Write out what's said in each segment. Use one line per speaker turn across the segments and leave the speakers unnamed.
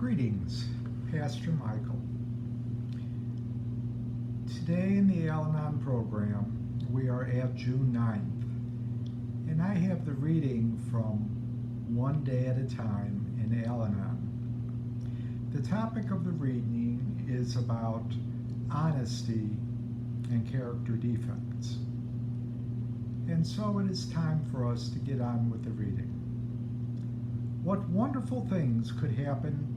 Greetings, Pastor Michael. Today in the Al-Anon program, we are at June 9th, and I have the reading from One Day at a Time in Al-Anon. The topic of the reading is about honesty and character defects. And so it is time for us to get on with the reading. What wonderful things could happen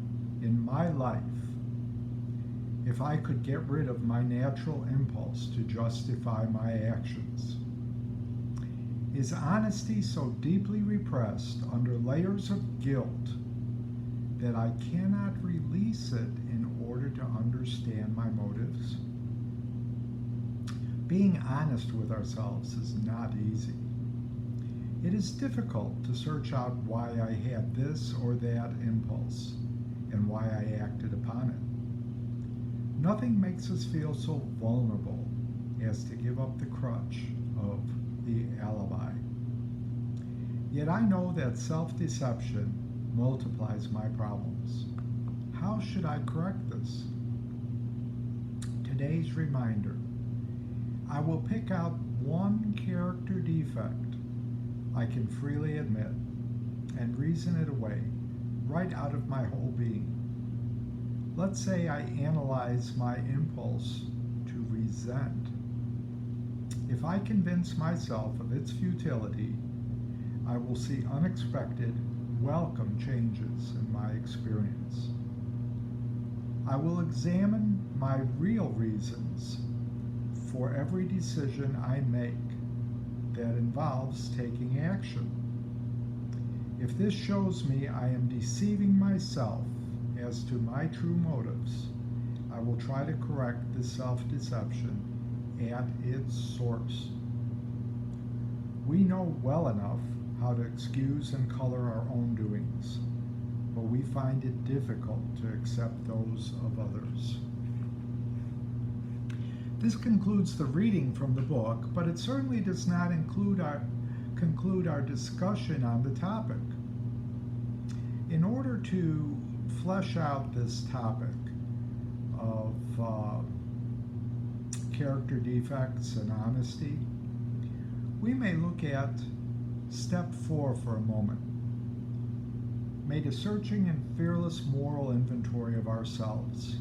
in my life if I could get rid of my natural impulse to justify my actions. Is honesty so deeply repressed under layers of guilt that I cannot release it in order to understand my motives? Being honest with ourselves is not easy. It is difficult to search out why I had this or that impulse and why I acted upon it. Nothing makes us feel so vulnerable as to give up the crutch of the alibi. Yet I know that self-deception multiplies my problems. How should I correct this? Today's reminder: I will pick out one character defect I can freely admit and reason it away right out of my whole being. Let's say I analyze my impulse to resent. If I convince myself of its futility, I will see unexpected, welcome changes in my experience. I will examine my real reasons for every decision I make that involves taking action. If this shows me I am deceiving myself as to my true motives, I will try to correct this self-deception at its source. We know well enough how to excuse and color our own doings, but we find it difficult to accept those of others. This concludes the reading from the book, but it certainly does not conclude our discussion on the topic. In order to flesh out this topic of character defects and honesty, we may look at step 4 for a moment. Make a searching and fearless moral inventory of ourselves.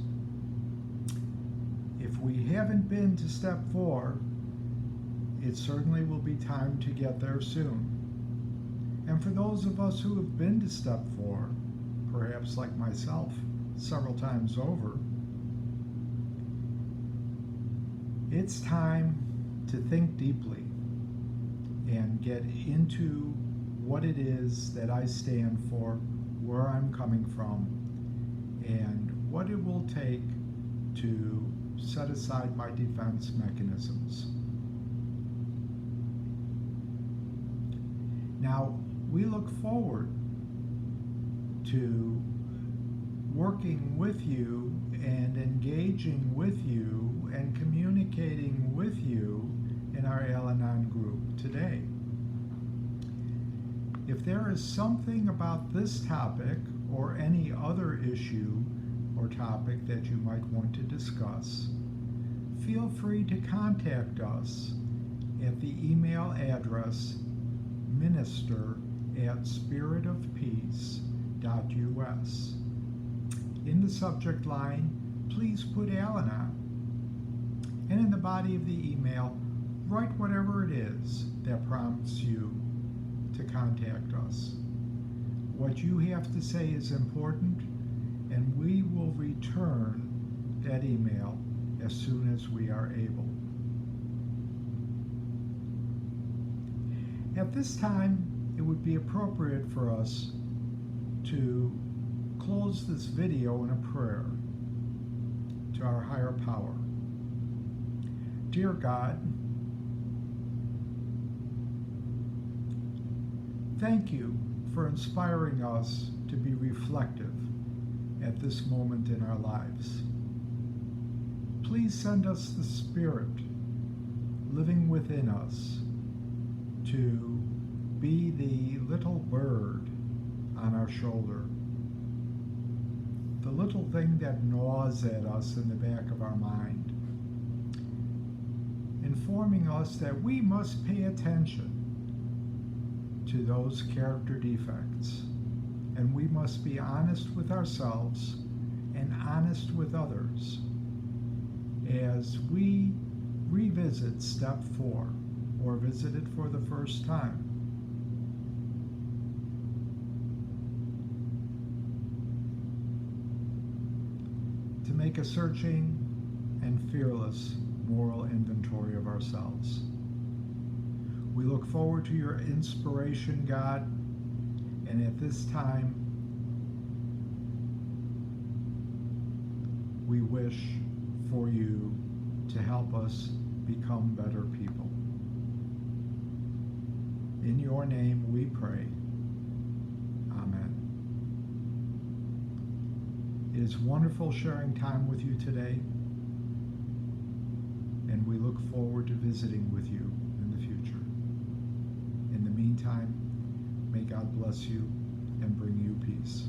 If we haven't been to step 4, it certainly will be time to get there soon. And for those of us who have been to step 4, perhaps like myself, several times over, it's time to think deeply and get into what it is that I stand for, where I'm coming from, and what it will take to set aside my defense mechanisms. Now, we look forward to working with you and engaging with you and communicating with you in our Al-Anon group today. If there is something about this topic or any other issue or topic that you might want to discuss, feel free to contact us at the email address minister@spiritofpeace.us. In the subject line, please put Al-Anon. And in the body of the email, write whatever it is that prompts you to contact us. What you have to say is important, and we will return that email as soon as we are able. At this time, it would be appropriate for us to close this video in a prayer to our higher power. Dear God, thank you for inspiring us to be reflective at this moment in our lives. Please send us the Spirit living within us to be the little bird on our shoulder the little thing that gnaws at us in the back of our mind, informing us that we must pay attention to those character defects, and we must be honest with ourselves and honest with others as we revisit step 4 or visit it for the first time. To make a searching and fearless moral inventory of ourselves. We look forward to your inspiration, God, and at this time, we wish for you to help us become better people. In your name we pray. Amen. It is wonderful sharing time with you today, and we look forward to visiting with you in the future. In the meantime, may God bless you and bring you peace.